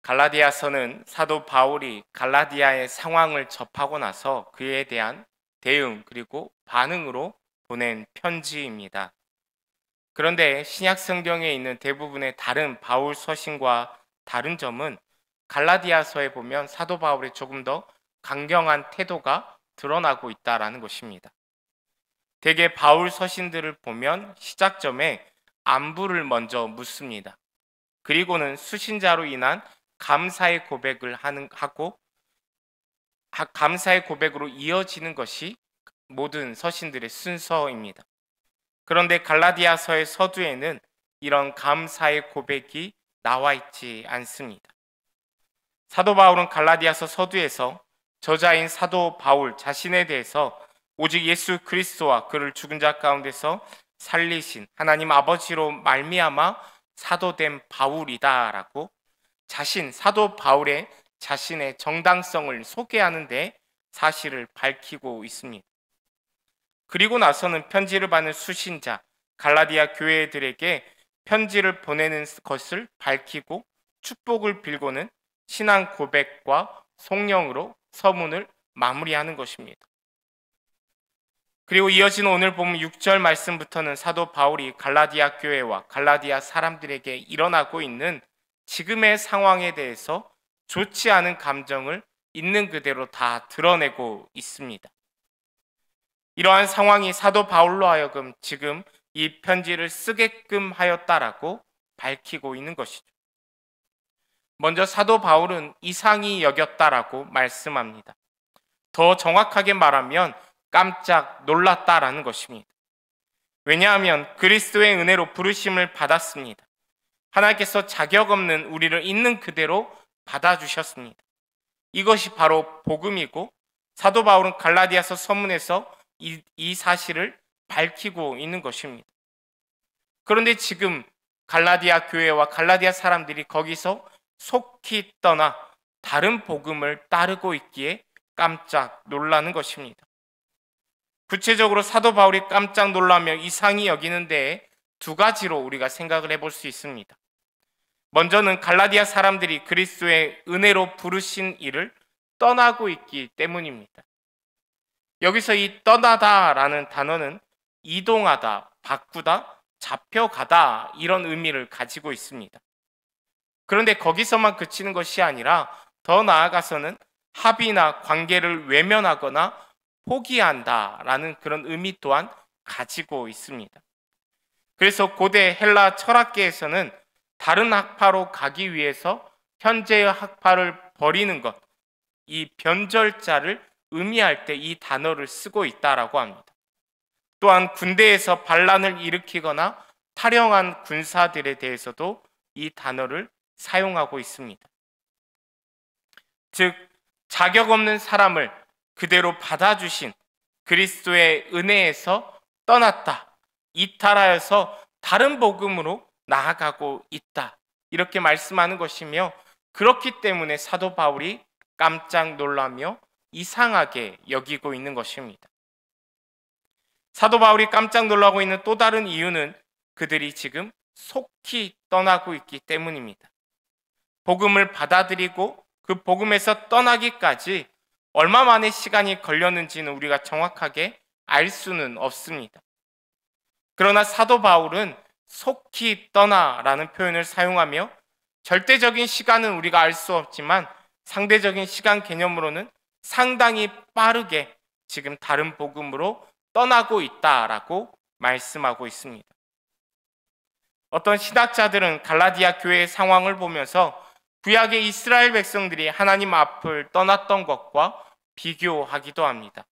갈라디아서는 사도 바울이 갈라디아의 상황을 접하고 나서 그에 대한 대응 그리고 반응으로 보낸 편지입니다. 그런데 신약 성경에 있는 대부분의 다른 바울 서신과 다른 점은 갈라디아서에 보면 사도 바울의 조금 더 강경한 태도가 드러나고 있다라는 것입니다. 대개 바울 서신들을 보면 시작점에 안부를 먼저 묻습니다. 그리고는 수신자로 인한 감사의 고백을 하고 감사의 고백으로 이어지는 것이 모든 서신들의 순서입니다. 그런데 갈라디아서의 서두에는 이런 감사의 고백이 나와 있지 않습니다. 사도 바울은 갈라디아서 서두에서 저자인 사도 바울 자신에 대해서 오직 예수 그리스도와 그를 죽은 자 가운데서 살리신 하나님 아버지로 말미암아 사도된 바울이다라고 사도 바울의 자신의 정당성을 소개하는 데 사실을 밝히고 있습니다. 그리고 나서는 편지를 받는 수신자 갈라디아 교회들에게 편지를 보내는 것을 밝히고 축복을 빌고는 신앙 고백과 성령으로 서문을 마무리하는 것입니다. 그리고 이어진 오늘 본문 6절 말씀부터는 사도 바울이 갈라디아 교회와 갈라디아 사람들에게 일어나고 있는 지금의 상황에 대해서 좋지 않은 감정을 있는 그대로 다 드러내고 있습니다. 이러한 상황이 사도 바울로 하여금 지금 이 편지를 쓰게끔 하였다라고 밝히고 있는 것이죠. 먼저 사도 바울은 이상히 여겼다라고 말씀합니다. 더 정확하게 말하면 깜짝 놀랐다라는 것입니다. 왜냐하면 그리스도의 은혜로 부르심을 받았습니다. 하나님께서 자격 없는 우리를 있는 그대로 받아주셨습니다. 이것이 바로 복음이고 사도 바울은 갈라디아서 서문에서 이 사실을 밝히고 있는 것입니다. 그런데 지금 갈라디아 교회와 갈라디아 사람들이 거기서 속히 떠나 다른 복음을 따르고 있기에 깜짝 놀라는 것입니다. 구체적으로 사도 바울이 깜짝 놀라며 이상히 여기는 데에 두 가지로 우리가 생각을 해볼 수 있습니다. 먼저는 갈라디아 사람들이 그리스도의 은혜로 부르신 이를 떠나고 있기 때문입니다. 여기서 이 떠나다라는 단어는 이동하다, 바꾸다, 잡혀가다 이런 의미를 가지고 있습니다. 그런데 거기서만 그치는 것이 아니라 더 나아가서는 합의나 관계를 외면하거나 포기한다라는 그런 의미 또한 가지고 있습니다. 그래서 고대 헬라 철학계에서는 다른 학파로 가기 위해서 현재의 학파를 버리는 것, 이 변절자를 의미할 때 이 단어를 쓰고 있다라고 합니다. 또한 군대에서 반란을 일으키거나 탈영한 군사들에 대해서도 이 단어를 사용하고 있습니다. 즉 자격 없는 사람을 그대로 받아주신 그리스도의 은혜에서 떠났다, 이탈하여서 다른 복음으로 나아가고 있다, 이렇게 말씀하는 것이며, 그렇기 때문에 사도 바울이 깜짝 놀라며 이상하게 여기고 있는 것입니다. 사도 바울이 깜짝 놀라고 있는 또 다른 이유는 그들이 지금 속히 떠나고 있기 때문입니다. 복음을 받아들이고 그 복음에서 떠나기까지 얼마 만의 시간이 걸렸는지는 우리가 정확하게 알 수는 없습니다. 그러나 사도 바울은 속히 떠나라는 표현을 사용하며 절대적인 시간은 우리가 알 수 없지만 상대적인 시간 개념으로는 상당히 빠르게 지금 다른 복음으로 떠나고 있다라고 말씀하고 있습니다. 어떤 신학자들은 갈라디아 교회의 상황을 보면서 구약의 이스라엘 백성들이 하나님 앞을 떠났던 것과 비교하기도 합니다.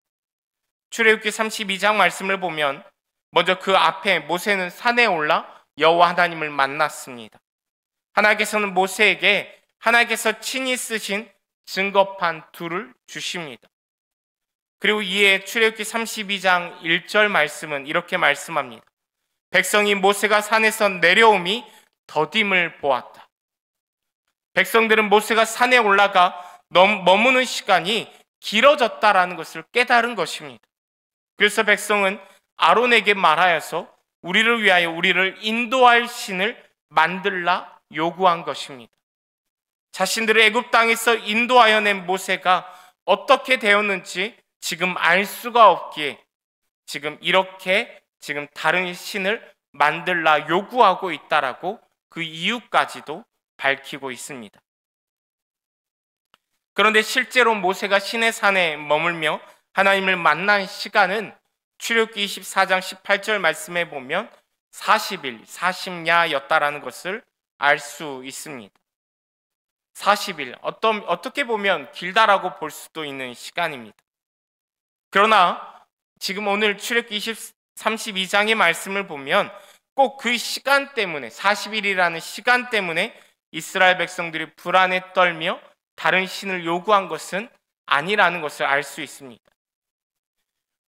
출애굽기 32장 말씀을 보면 먼저 그 앞에 모세는 산에 올라 여호와 하나님을 만났습니다. 하나님께서는 모세에게 하나님께서 친히 쓰신 증거판 둘을 주십니다. 그리고 이에 출애굽기 32장 1절 말씀은 이렇게 말씀합니다. 백성이 모세가 산에서 내려옴이 더딤을 보았다. 백성들은 모세가 산에 올라가 머무는 시간이 길어졌다라는 것을 깨달은 것입니다. 그래서 백성은 아론에게 말하여서 우리를 위하여 우리를 인도할 신을 만들라 요구한 것입니다. 자신들을 애굽 땅에서 인도하여 낸 모세가 어떻게 되었는지 지금 알 수가 없기에 지금 이렇게 다른 신을 만들라 요구하고 있다라고 그 이유까지도 밝히고 있습니다. 그런데 실제로 모세가 시내 산에 머물며 하나님을 만난 시간은 출애굽기 24장 18절 말씀에 보면 40일, 40야였다라는 것을 알 수 있습니다. 40일, 어떻게 보면 길다라고 볼 수도 있는 시간입니다. 그러나 지금 오늘 출애굽기 32장의 말씀을 보면 꼭 그 시간 때문에 40일이라는 시간 때문에 이스라엘 백성들이 불안에 떨며 다른 신을 요구한 것은 아니라는 것을 알 수 있습니다.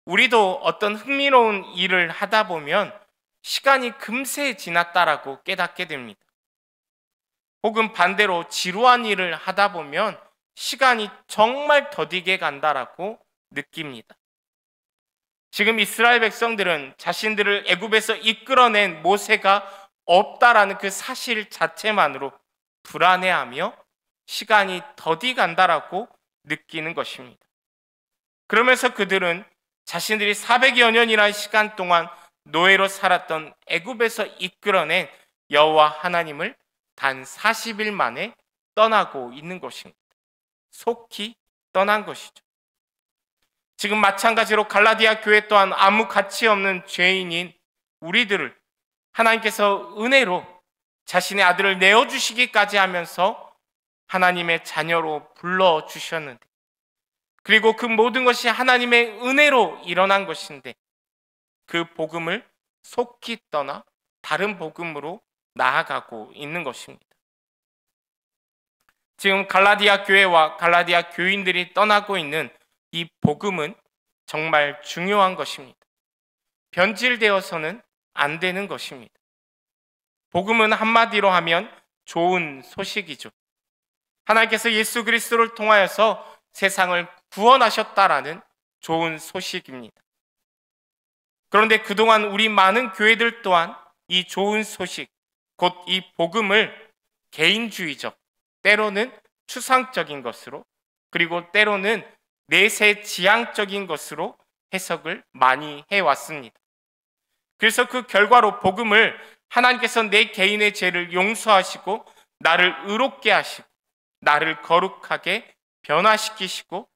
우리도 어떤 흥미로운 일을 하다 보면 시간이 금세 지났다라고 깨닫게 됩니다. 혹은 반대로 지루한 일을 하다 보면 시간이 정말 더디게 간다라고 느낍니다. 지금 이스라엘 백성들은 자신들을 애굽에서 이끌어낸 모세가 없다라는 그 사실 자체만으로 불안해하며 시간이 더디 간다라고 느끼는 것입니다. 그러면서 그들은 자신들이 400여 년이라는 시간 동안 노예로 살았던 애굽에서 이끌어낸 여호와 하나님을 단 40일 만에 떠나고 있는 것입니다. 속히 떠난 것이죠. 지금 마찬가지로 갈라디아 교회 또한 아무 가치 없는 죄인인 우리들을 하나님께서 은혜로 자신의 아들을 내어주시기까지 하면서 하나님의 자녀로 불러주셨는데, 그리고 그 모든 것이 하나님의 은혜로 일어난 것인데 그 복음을 속히 떠나 다른 복음으로 나아가고 있는 것입니다. 지금 갈라디아 교회와 갈라디아 교인들이 떠나고 있는 이 복음은 정말 중요한 것입니다. 변질되어서는 안 되는 것입니다. 복음은 한마디로 하면 좋은 소식이죠. 하나님께서 예수 그리스도를 통하여서 세상을 구원하셨다라는 좋은 소식입니다. 그런데 그동안 우리 많은 교회들 또한 이 좋은 소식, 곧 이 복음을 개인주의적, 때로는 추상적인 것으로, 그리고 때로는 내세 지향적인 것으로 해석을 많이 해왔습니다. 그래서 그 결과로 복음을 하나님께서 내 개인의 죄를 용서하시고 나를 의롭게 하시고 나를 거룩하게 변화시키시고,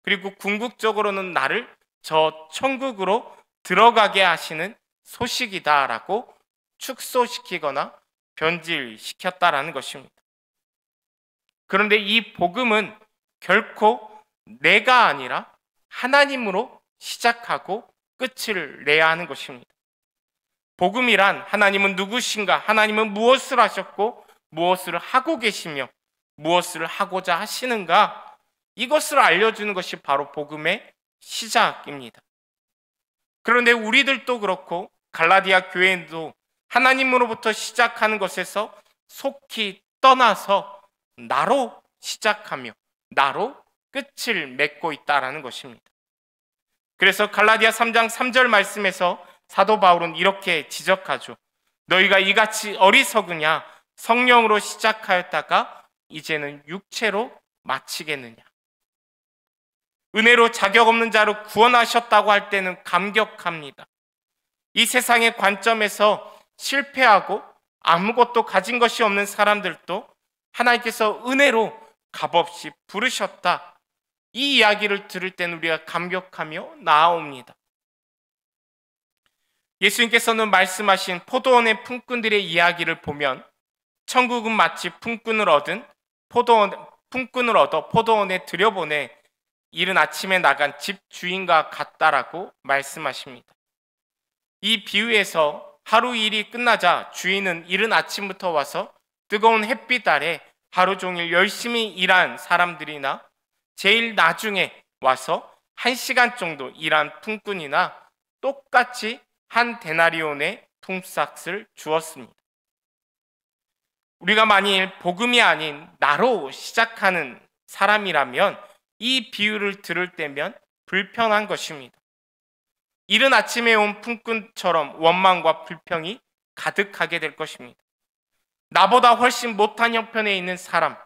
그리고 궁극적으로는 나를 저 천국으로 들어가게 하시는 소식이다라고 축소시키거나 변질시켰다라는 것입니다. 그런데 이 복음은 결코 내가 아니라 하나님으로 시작하고 끝을 내야 하는 것입니다. 복음이란 하나님은 누구신가, 하나님은 무엇을 하셨고 무엇을 하고 계시며 무엇을 하고자 하시는가, 이것을 알려주는 것이 바로 복음의 시작입니다. 그런데 우리들도 그렇고 갈라디아 교회도 하나님으로부터 시작하는 것에서 속히 떠나서 나로 시작하며 나로 끝을 맺고 있다라는 것입니다. 그래서 갈라디아 3장 3절 말씀에서 사도 바울은 이렇게 지적하죠. 너희가 이같이 어리석으냐, 성령으로 시작하였다가 이제는 육체로 마치겠느냐. 은혜로 자격 없는 자로 구원하셨다고 할 때는 감격합니다. 이 세상의 관점에서 실패하고 아무것도 가진 것이 없는 사람들도 하나님께서 은혜로 값없이 부르셨다, 이 이야기를 들을 때는 우리가 감격하며 나아옵니다. 예수님께서는 말씀하신 포도원의 품꾼들의 이야기를 보면 천국은 마치 품꾼을 얻어 포도원에 들여보내 이른 아침에 나간 집 주인과 같다라고 말씀하십니다. 이 비유에서 하루 일이 끝나자 주인은 이른 아침부터 와서 뜨거운 햇빛 아래 하루 종일 열심히 일한 사람들이나 제일 나중에 와서 1시간 정도 일한 품꾼이나 똑같이 한 데나리온의 품삯을 주었습니다. 우리가 만일 복음이 아닌 나로 시작하는 사람이라면 이 비유를 들을 때면 불편한 것입니다. 이른 아침에 온 품꾼처럼 원망과 불평이 가득하게 될 것입니다. 나보다 훨씬 못한 형편에 있는 사람,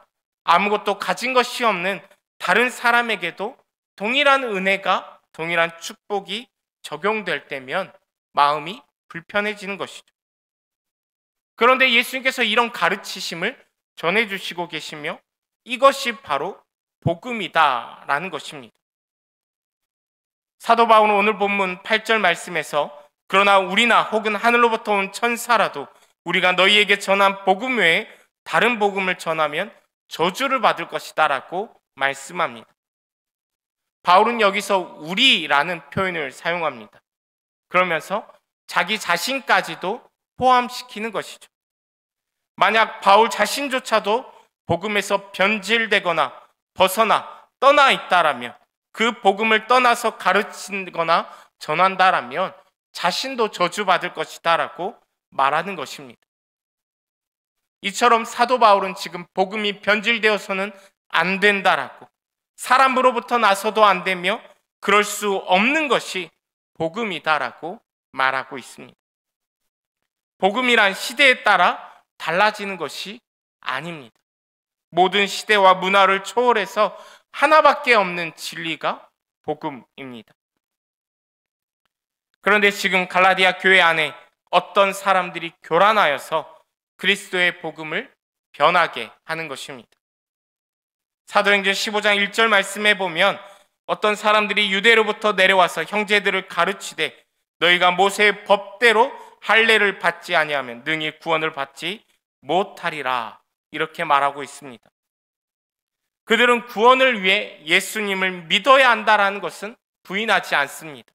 아무것도 가진 것이 없는 다른 사람에게도 동일한 은혜가, 동일한 축복이 적용될 때면 마음이 불편해지는 것이죠. 그런데 예수님께서 이런 가르치심을 전해주시고 계시며 이것이 바로 복음이다라는 것입니다. 사도 바울은 오늘 본문 8절 말씀에서 그러나 우리나 혹은 하늘로부터 온 천사라도 우리가 너희에게 전한 복음 외에 다른 복음을 전하면 저주를 받을 것이다 라고 말씀합니다. 바울은 여기서 우리라는 표현을 사용합니다. 그러면서 자기 자신까지도 포함시키는 것이죠. 만약 바울 자신조차도 복음에서 변질되거나 벗어나 떠나 있다라면, 그 복음을 떠나서 가르치거나 전한다라면 자신도 저주받을 것이다 라고 말하는 것입니다. 이처럼 사도 바울은 지금 복음이 변질되어서는 안 된다라고, 사람으로부터 나서도 안 되며 그럴 수 없는 것이 복음이다라고 말하고 있습니다. 복음이란 시대에 따라 달라지는 것이 아닙니다. 모든 시대와 문화를 초월해서 하나밖에 없는 진리가 복음입니다. 그런데 지금 갈라디아 교회 안에 어떤 사람들이 교란하여서 그리스도의 복음을 변하게 하는 것입니다. 사도행전 15장 1절 말씀에 보면 어떤 사람들이 유대로부터 내려와서 형제들을 가르치되 너희가 모세의 법대로 할례를 받지 아니하면 능히 구원을 받지 못하리라, 이렇게 말하고 있습니다. 그들은 구원을 위해 예수님을 믿어야 한다라는 것은 부인하지 않습니다.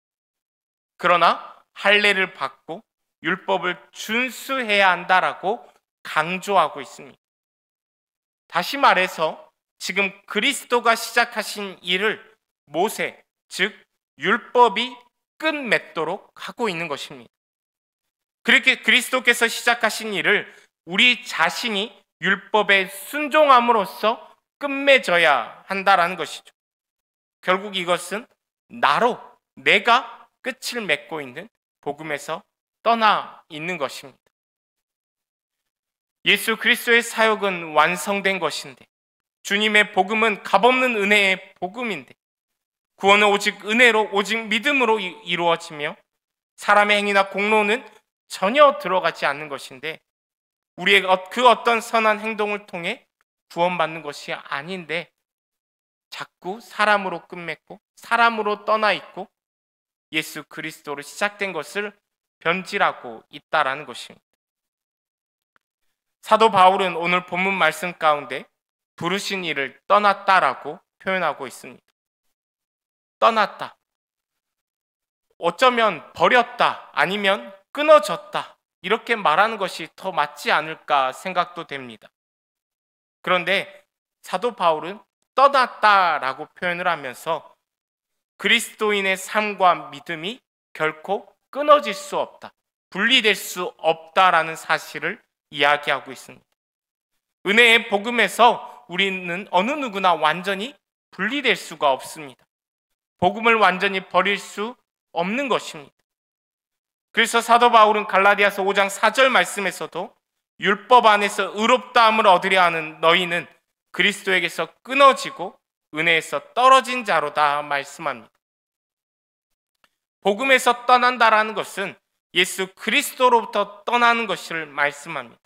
그러나 할례를 받고 율법을 준수해야 한다라고 강조하고 있습니다. 다시 말해서 지금 그리스도가 시작하신 일을 모세, 즉 율법이 끝맺도록 하고 있는 것입니다. 그렇게 그리스도께서 시작하신 일을 우리 자신이 율법에 순종함으로써 끝맺어야 한다라는 것이죠. 결국 이것은 내가 끝을 맺고 있는 복음에서 떠나 있는 것입니다. 예수 그리스도의 사역은 완성된 것인데, 주님의 복음은 값없는 은혜의 복음인데, 구원은 오직 은혜로, 오직 믿음으로 이루어지며 사람의 행위나 공로는 전혀 들어가지 않는 것인데, 우리의 그 어떤 선한 행동을 통해 구원받는 것이 아닌데 자꾸 사람으로 끝맺고 사람으로 떠나 있고 예수 그리스도로 시작된 것을 변질하고 있다라는 것입니다. 사도 바울은 오늘 본문 말씀 가운데 부르신 이를 떠났다라고 표현하고 있습니다. 떠났다. 어쩌면 버렸다, 아니면 끊어졌다, 이렇게 말하는 것이 더 맞지 않을까 생각도 됩니다. 그런데 사도 바울은 떠났다라고 표현을 하면서 그리스도인의 삶과 믿음이 결코 끊어질 수 없다, 분리될 수 없다라는 사실을 이야기하고 있습니다. 은혜의 복음에서 우리는 어느 누구나 완전히 분리될 수가 없습니다. 복음을 완전히 버릴 수 없는 것입니다. 그래서 사도 바울은 갈라디아서 5장 4절 말씀에서도 율법 안에서 의롭다함을 얻으려 하는 너희는 그리스도에게서 끊어지고 은혜에서 떨어진 자로다 말씀합니다. 복음에서 떠난다라는 것은 예수 그리스도로부터 떠나는 것을 말씀합니다.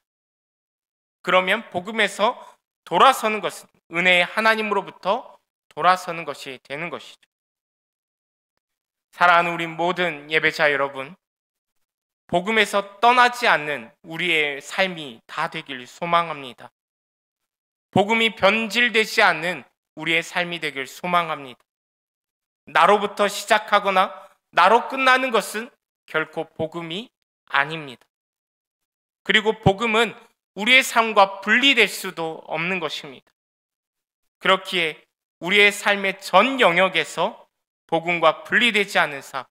그러면 복음에서 돌아서는 것은 은혜의 하나님으로부터 돌아서는 것이 되는 것이죠. 사랑하는 우리 모든 예배자 여러분, 복음에서 떠나지 않는 우리의 삶이 다 되길 소망합니다. 복음이 변질되지 않는 우리의 삶이 되길 소망합니다. 나로부터 시작하거나 나로 끝나는 것은 결코 복음이 아닙니다. 그리고 복음은 우리의 삶과 분리될 수도 없는 것입니다. 그렇기에 우리의 삶의 전 영역에서 복음과 분리되지 않는 삶,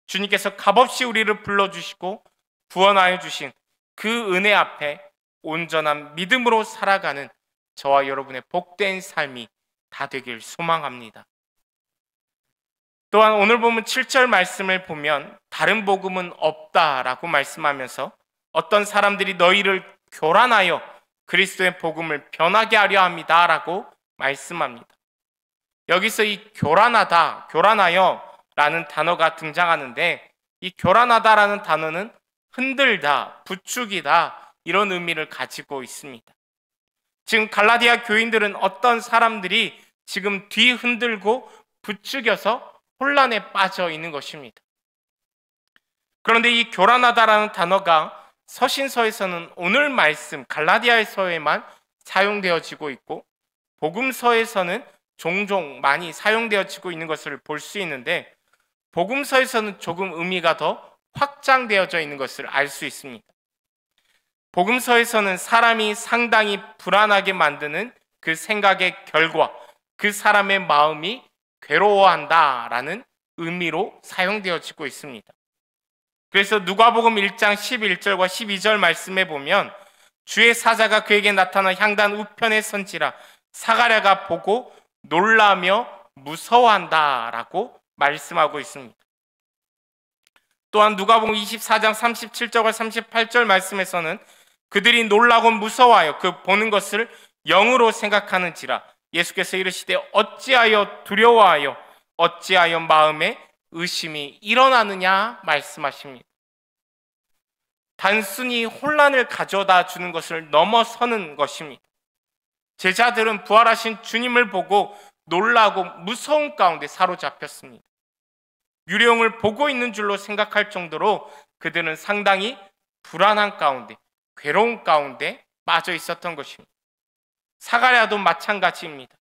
주님께서 값없이 우리를 불러주시고 구원하여 주신 그 은혜 앞에 온전한 믿음으로 살아가는 저와 여러분의 복된 삶이 다 되길 소망합니다. 또한 오늘 보면 7절 말씀을 보면 다른 복음은 없다라고 말씀하면서 어떤 사람들이 너희를 교란하여 그리스도의 복음을 변하게 하려 합니다라고 말씀합니다. 여기서 이 교란하다, 교란하여라는 단어가 등장하는데, 이 교란하다라는 단어는 흔들다, 부추기다 이런 의미를 가지고 있습니다. 지금 갈라디아 교인들은 어떤 사람들이 지금 뒤흔들고 부추겨서 혼란에 빠져 있는 것입니다. 그런데 이 교란하다라는 단어가 서신서에서는 오늘 말씀 갈라디아서에만 사용되어지고 있고, 복음서에서는 종종 많이 사용되어지고 있는 것을 볼 수 있는데, 복음서에서는 조금 의미가 더 확장되어져 있는 것을 알 수 있습니다. 복음서에서는 사람이 상당히 불안하게 만드는 그 생각의 결과, 그 사람의 마음이 괴로워한다라는 의미로 사용되어지고 있습니다. 그래서 누가복음 1장 11절과 12절 말씀에 보면, 주의 사자가 그에게 나타나 향단 우편에 선지라 사가랴가 보고 놀라며 무서워한다라고 말씀하고 있습니다. 또한 누가복음 24장 37절과 38절 말씀에서는 그들이 놀라고 무서워하여 그 보는 것을 영으로 생각하는지라 예수께서 이르시되 어찌하여 두려워하여 어찌하여 마음에 의심이 일어나느냐 말씀하십니다. 단순히 혼란을 가져다 주는 것을 넘어서는 것입니다. 제자들은 부활하신 주님을 보고 놀라고 무서운 가운데 사로잡혔습니다. 유령을 보고 있는 줄로 생각할 정도로 그들은 상당히 불안한 가운데, 괴로운 가운데 빠져 있었던 것입니다. 사가랴도 마찬가지입니다.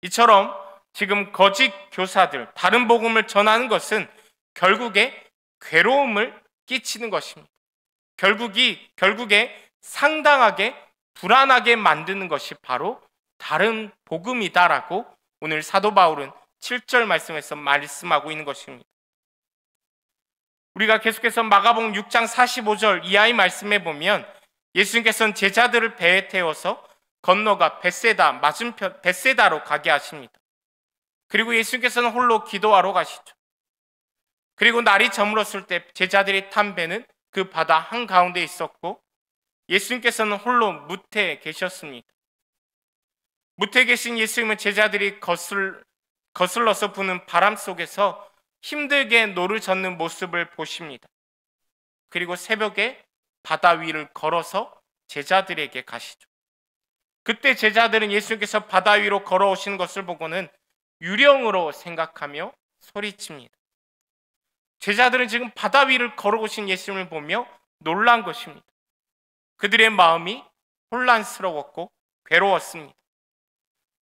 이처럼 지금 거짓 교사들, 다른 복음을 전하는 것은 결국에 괴로움을 끼치는 것입니다. 결국에 상당하게 불안하게 만드는 것이 바로 다른 복음이다라고 오늘 사도 바울은 7절 말씀에서 말씀하고 있는 것입니다. 우리가 계속해서 마가복음 6장 45절 이하의 말씀에 보면, 예수님께서는 제자들을 배에 태워서 건너가 벳세다 맞은편 벳세다로 가게 하십니다. 그리고 예수님께서는 홀로 기도하러 가시죠. 그리고 날이 저물었을 때 제자들이 탄 배는 그 바다 한가운데 있었고, 예수님께서는 홀로 무태에 계셨습니다. 무태에 계신 예수님은 제자들이 거슬러서 부는 바람 속에서 힘들게 노를 젓는 모습을 보십니다. 그리고 새벽에 바다 위를 걸어서 제자들에게 가시죠. 그때 제자들은 예수님께서 바다 위로 걸어오시는 것을 보고는 유령으로 생각하며 소리칩니다. 제자들은 지금 바다 위를 걸어오신 예수님을 보며 놀란 것입니다. 그들의 마음이 혼란스러웠고 괴로웠습니다.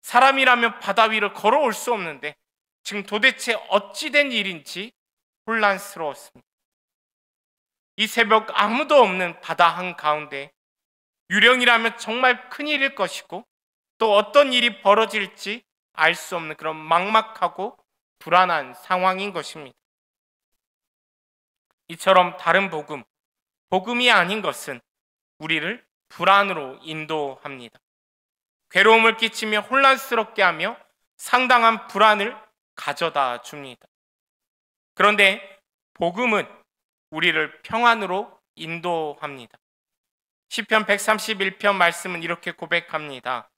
사람이라면 바다 위를 걸어올 수 없는데 지금 도대체 어찌 된 일인지 혼란스러웠습니다. 이 새벽 아무도 없는 바다 한가운데 유령이라면 정말 큰일일 것이고, 또 어떤 일이 벌어질지 알 수 없는 그런 막막하고 불안한 상황인 것입니다. 이처럼 다른 복음이 아닌 것은 우리를 불안으로 인도합니다. 괴로움을 끼치며 혼란스럽게 하며 상당한 불안을 가져다 줍니다. 그런데 복음은 우리를 평안으로 인도합니다. 시편 131편 말씀은 이렇게 고백합니다.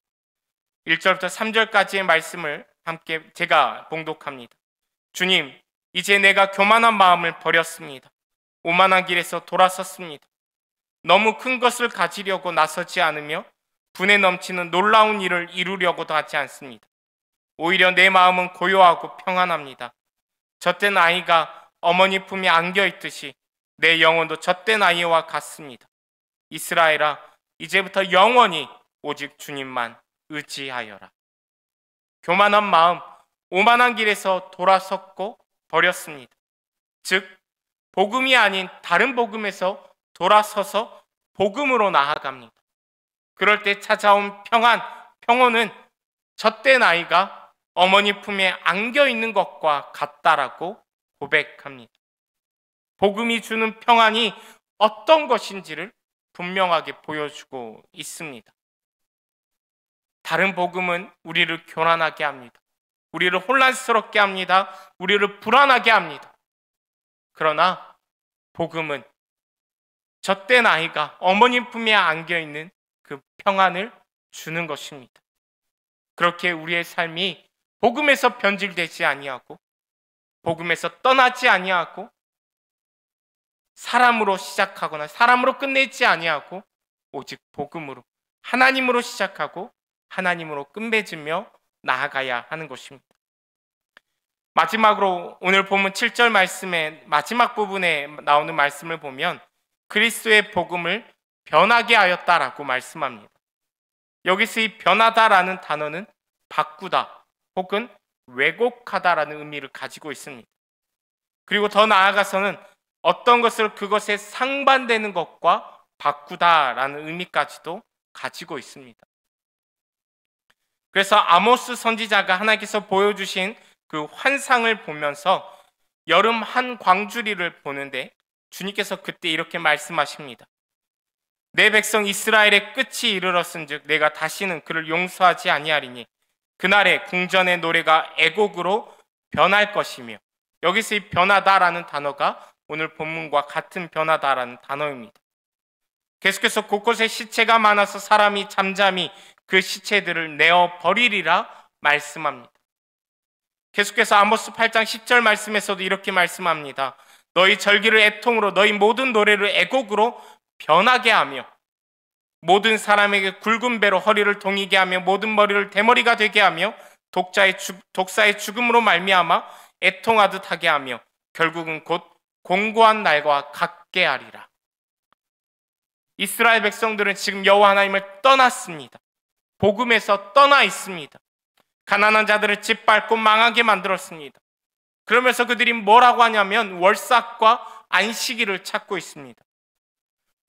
1절부터 3절까지의 말씀을 함께 제가 봉독합니다. 주님, 이제 내가 교만한 마음을 버렸습니다. 오만한 길에서 돌아섰습니다. 너무 큰 것을 가지려고 나서지 않으며 분에 넘치는 놀라운 일을 이루려고도 하지 않습니다. 오히려 내 마음은 고요하고 평안합니다. 젖된 아이가 어머니 품에 안겨있듯이 내 영혼도 젖된 아이와 같습니다. 이스라엘아, 이제부터 영원히 오직 주님만 의지하여라. 교만한 마음, 오만한 길에서 돌아섰고 버렸습니다. 즉 복음이 아닌 다른 복음에서 돌아서서 복음으로 나아갑니다. 그럴 때 찾아온 평온은 젖된 아이가 어머니 품에 안겨있는 것과 같다라고 고백합니다. 복음이 주는 평안이 어떤 것인지를 분명하게 보여주고 있습니다. 다른 복음은 우리를 교란하게 합니다. 우리를 혼란스럽게 합니다. 우리를 불안하게 합니다. 그러나 복음은 젖된 아이가 어머니 품에 안겨있는 그 평안을 주는 것입니다. 그렇게 우리의 삶이 복음에서 변질되지 아니하고 복음에서 떠나지 아니하고 사람으로 시작하거나 사람으로 끝내지 아니하고 오직 복음으로 하나님으로 시작하고 하나님으로 끝맺으며 나아가야 하는 것입니다. 마지막으로 오늘 본문 7절 말씀의 마지막 부분에 나오는 말씀을 보면 그리스도의 복음을 변하게 하였다라고 말씀합니다. 여기서 이 변하다라는 단어는 바꾸다 혹은 왜곡하다라는 의미를 가지고 있습니다. 그리고 더 나아가서는 어떤 것을 그것에 상반되는 것과 바꾸다라는 의미까지도 가지고 있습니다. 그래서 아모스 선지자가 하나님께서 보여주신 그 환상을 보면서 여름 한 광주리를 보는데 주님께서 그때 이렇게 말씀하십니다. 내 백성 이스라엘의 끝이 이르렀은즉 내가 다시는 그를 용서하지 아니하리니 그날에 궁전의 노래가 애곡으로 변할 것이며, 여기서 이 변하다라는 단어가 오늘 본문과 같은 변하다라는 단어입니다. 계속해서 곳곳에 시체가 많아서 사람이 잠잠히 그 시체들을 내어 버리리라 말씀합니다. 계속해서 아모스 8장 10절 말씀에서도 이렇게 말씀합니다. 너희 절기를 애통으로 너희 모든 노래를 애곡으로 변하게 하며 모든 사람에게 굵은 배로 허리를 동이게 하며 모든 머리를 대머리가 되게 하며 독사의 죽음으로 말미암아 애통하듯 하게 하며 결국은 곧 공고한 날과 같게 하리라. 이스라엘 백성들은 지금 여호와 하나님을 떠났습니다. 복음에서 떠나 있습니다. 가난한 자들을 짓밟고 망하게 만들었습니다. 그러면서 그들이 뭐라고 하냐면 월삭과 안식일을 찾고 있습니다.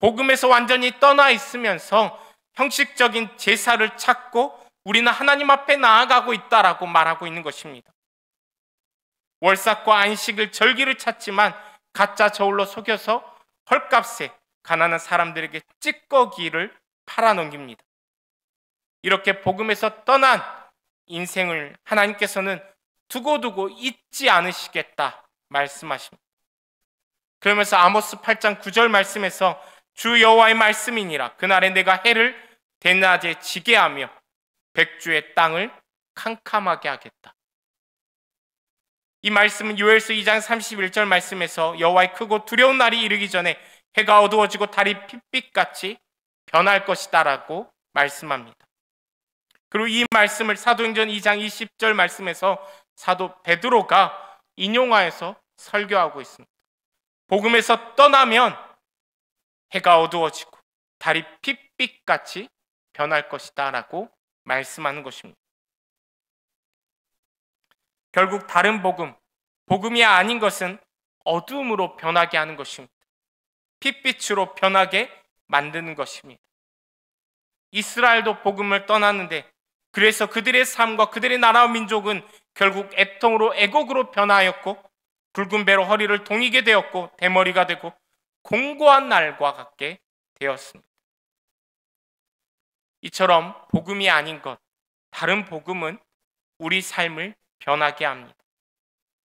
복음에서 완전히 떠나 있으면서 형식적인 제사를 찾고 우리는 하나님 앞에 나아가고 있다라고 말하고 있는 것입니다. 월삭과 안식일, 절기를 찾지만 가짜 저울로 속여서 헐값에 가난한 사람들에게 찌꺼기를 팔아넘깁니다. 이렇게 복음에서 떠난 인생을 하나님께서는 두고두고 잊지 않으시겠다 말씀하십니다. 그러면서 아모스 8장 9절 말씀에서 주 여호와의 말씀이니라 그날에 내가 해를 대낮에 지게 하며 백주의 땅을 캄캄하게 하겠다. 이 말씀은 요엘서 2장 31절 말씀에서 여호와의 크고 두려운 날이 이르기 전에 해가 어두워지고 달이 핏빛같이 변할 것이다 라고 말씀합니다. 그리고 이 말씀을 사도행전 2장 20절 말씀에서 사도 베드로가 인용하여서 설교하고 있습니다. 복음에서 떠나면 해가 어두워지고 달이 핏빛같이 변할 것이다 라고 말씀하는 것입니다. 결국 다른 복음이 아닌 것은 어둠으로 변하게 하는 것입니다. 핏빛으로 변하게 만드는 것입니다. 이스라엘도 복음을 떠났는데 그래서 그들의 삶과 그들의 나라와 민족은 결국 애통으로 애곡으로 변하였고 굵은 배로 허리를 동이게 되었고 대머리가 되고 공고한 날과 같게 되었습니다. 이처럼 복음이 아닌 것, 다른 복음은 우리 삶을 변하게 합니다.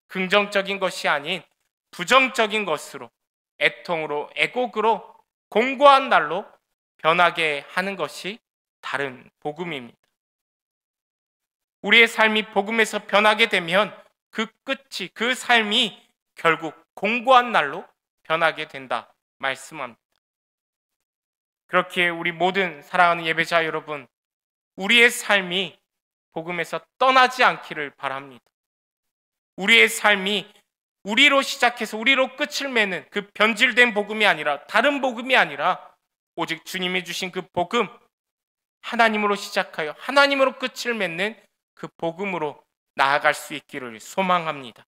긍정적인 것이 아닌 부정적인 것으로 애통으로 애곡으로 공고한 날로 변하게 하는 것이 다른 복음입니다. 우리의 삶이 복음에서 변하게 되면 그 끝이, 그 삶이 결국 공고한 날로 변하게 된다 말씀합니다. 그렇게 우리 모든 사랑하는 예배자 여러분, 우리의 삶이 복음에서 떠나지 않기를 바랍니다. 우리의 삶이 우리로 시작해서 우리로 끝을 맺는 그 변질된 복음이 아니라, 다른 복음이 아니라 오직 주님이 주신 그 복음, 하나님으로 시작하여 하나님으로 끝을 맺는 그 복음으로 나아갈 수 있기를 소망합니다.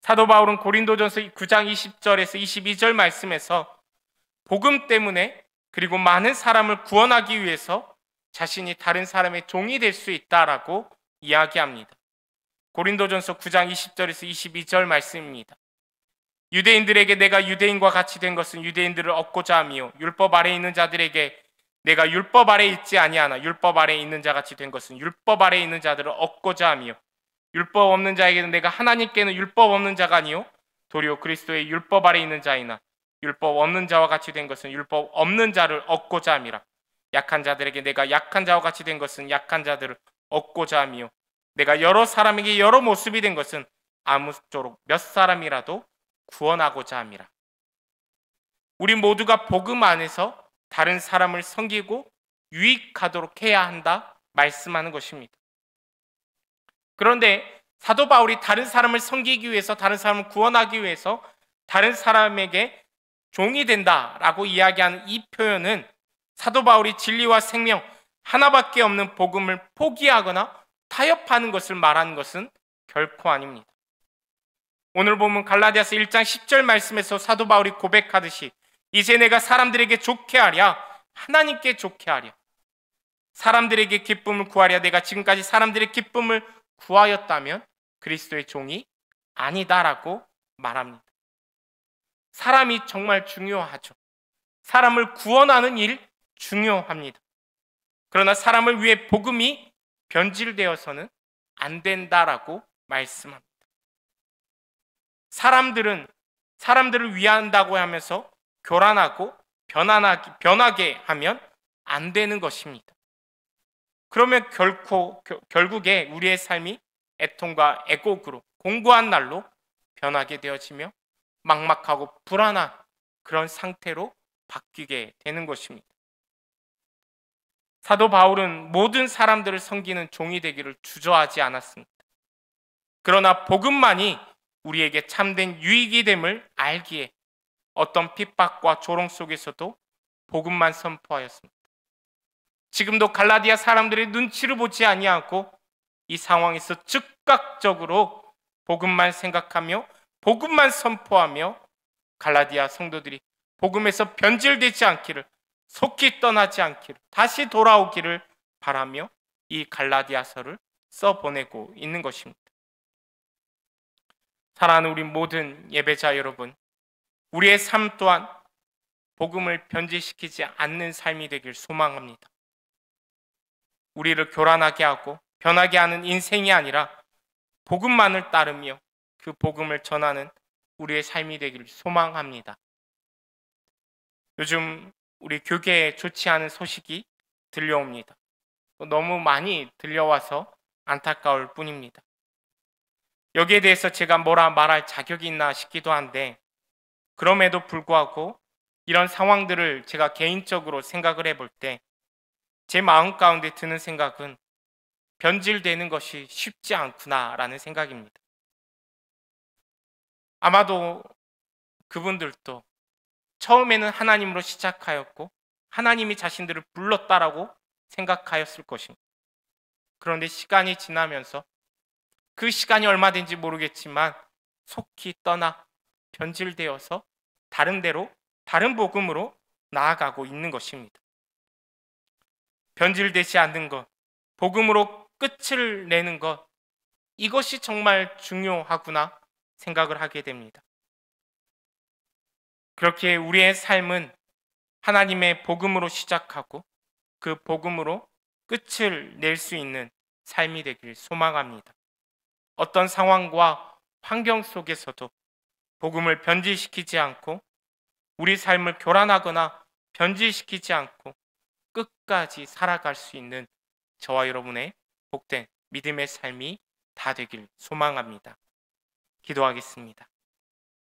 사도 바울은 고린도전서 9장 20절에서 22절 말씀에서 복음 때문에 그리고 많은 사람을 구원하기 위해서 자신이 다른 사람의 종이 될 수 있다라고 이야기합니다. 고린도전서 9장 20절에서 22절 말씀입니다. 유대인들에게 내가 유대인과 같이 된 것은 유대인들을 얻고자 함이요 율법 아래에 있는 자들에게 내가 율법 아래에 있지 아니하나 율법 아래에 있는 자같이 된 것은 율법 아래에 있는 자들을 얻고자 함이요 율법 없는 자에게는 내가 하나님께는 율법 없는 자가 아니요 도리어 그리스도의 율법 아래에 있는 자이나 율법 없는 자와 같이 된 것은 율법 없는 자를 얻고자 함이라. 약한 자들에게 내가 약한 자와 같이 된 것은 약한 자들을 얻고자 하며 내가 여러 사람에게 여러 모습이 된 것은 아무쪼록 몇 사람이라도 구원하고자 함이라. 우리 모두가 복음 안에서 다른 사람을 섬기고 유익하도록 해야 한다 말씀하는 것입니다. 그런데 사도 바울이 다른 사람을 섬기기 위해서, 다른 사람을 구원하기 위해서 다른 사람에게 종이 된다라고 이야기하는 이 표현은 사도 바울이 진리와 생명 하나밖에 없는 복음을 포기하거나 타협하는 것을 말하는 것은 결코 아닙니다. 오늘 보면 갈라디아서 1장 10절 말씀에서 사도 바울이 고백하듯이 이제 내가 사람들에게 좋게 하랴 하나님께 좋게 하랴, 사람들에게 기쁨을 구하랴 내가 지금까지 사람들의 기쁨을 구하였다면 그리스도의 종이 아니다라고 말합니다. 사람이 정말 중요하죠. 사람을 구원하는 일 중요합니다. 그러나 사람을 위해 복음이 변질되어서는 안 된다라고 말씀합니다. 사람들을 위한다고 하면서 교란하고 변하게 하면 안 되는 것입니다. 그러면 결국에 우리의 삶이 애통과 애곡으로 공고한 날로 변하게 되어지며 막막하고 불안한 그런 상태로 바뀌게 되는 것입니다. 사도 바울은 모든 사람들을 섬기는 종이 되기를 주저하지 않았습니다. 그러나 복음만이 우리에게 참된 유익이 됨을 알기에 어떤 핍박과 조롱 속에서도 복음만 선포하였습니다. 지금도 갈라디아 사람들의 눈치를 보지 아니하고 이 상황에서 즉각적으로 복음만 생각하며 복음만 선포하며 갈라디아 성도들이 복음에서 변질되지 않기를, 속히 떠나지 않기를, 다시 돌아오기를 바라며 이 갈라디아서를 써보내고 있는 것입니다. 사랑하는 우리 모든 예배자 여러분, 우리의 삶 또한 복음을 변질시키지 않는 삶이 되길 소망합니다. 우리를 교란하게 하고 변하게 하는 인생이 아니라 복음만을 따르며 그 복음을 전하는 우리의 삶이 되길 소망합니다. 요즘 우리 교계에 좋지 않은 소식이 들려옵니다. 너무 많이 들려와서 안타까울 뿐입니다. 여기에 대해서 제가 뭐라 말할 자격이 있나 싶기도 한데, 그럼에도 불구하고 이런 상황들을 제가 개인적으로 생각을 해볼 때 제 마음 가운데 드는 생각은 변질되는 것이 쉽지 않구나라는 생각입니다. 아마도 그분들도 처음에는 하나님으로 시작하였고 하나님이 자신들을 불렀다라고 생각하였을 것입니다. 그런데 시간이 지나면서 그 시간이 얼마 된지 모르겠지만 속히 떠나 변질되어서 다른 데로, 다른 복음으로 나아가고 있는 것입니다. 변질되지 않는 것, 복음으로 끝을 내는 것, 이것이 정말 중요하구나 생각을 하게 됩니다. 그렇게 우리의 삶은 하나님의 복음으로 시작하고 그 복음으로 끝을 낼 수 있는 삶이 되길 소망합니다. 어떤 상황과 환경 속에서도 복음을 변질시키지 않고 우리 삶을 교란하거나 변질시키지 않고 끝까지 살아갈 수 있는 저와 여러분의 복된 믿음의 삶이 다 되길 소망합니다. 기도하겠습니다.